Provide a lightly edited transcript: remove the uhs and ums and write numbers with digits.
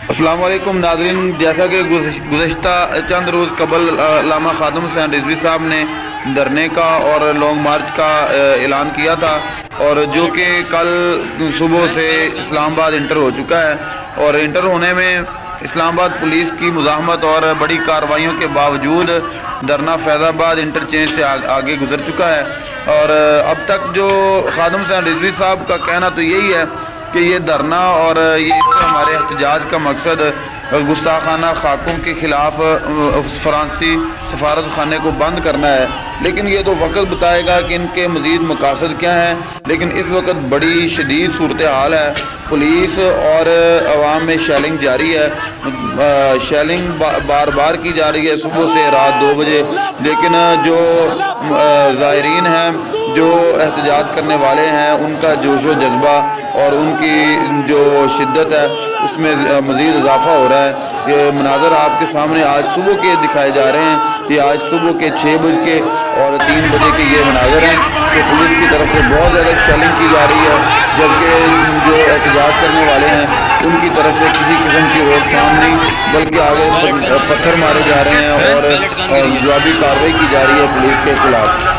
السلام علیکم ناظرین، جیسا کہ گزشتہ چند روز قبل علامہ خادم حسین رضوی صاحب نے دھرنے کا اور لانگ مارچ کا اعلان کیا تھا، اور جو کہ کل صبح سے اسلام آباد انٹر ہو چکا ہے، اور انٹر ہونے میں اسلام آباد پولیس کی مزاحمت اور بڑی کارروائیوں کے باوجود دھرنا فیض آباد انٹرچینج سے آگے گزر چکا ہے۔ اور اب تک جو خادم حسین رضوی صاحب کا کہنا تو یہی ہے کہ یہ دھرنا اور یہ ہمارے احتجاج کا مقصد گستاخانہ خاکوں کے خلاف فرانسی سفارت خانے کو بند کرنا ہے، لیکن یہ تو وقت بتائے گا کہ ان کے مزید مقاصد کیا ہیں۔ لیکن اس وقت بڑی شدید صورتحال ہے، پولیس اور عوام میں شیلنگ جاری ہے، شیلنگ بار بار کی جا رہی ہے صبح سے رات 2 بجے، لیکن جو ظاہرین ہیں، جو احتجاج کرنے والے ہیں، ان کا جوش و جذبہ اور ان کی جو شدت ہے اس میں مزید اضافہ ہو رہا ہے۔ یہ مناظر آپ کے سامنے آج صبح کے دکھائے جا رہے ہیں، یہ آج صبح کے 6 بج کے اور 3 بجے کے یہ مناظر ہیں کہ پولیس کی طرف سے بہت زیادہ شیلنگ کی جا رہی ہے، جبکہ جو احتجاج کرنے والے ہیں ان کی طرف سے کسی قسم کی روک تھام نہیں، بلکہ آگے پتھر مارے جا رہے ہیں اور جوابی کارروائی کی جا رہی ہے پولیس کے خلاف۔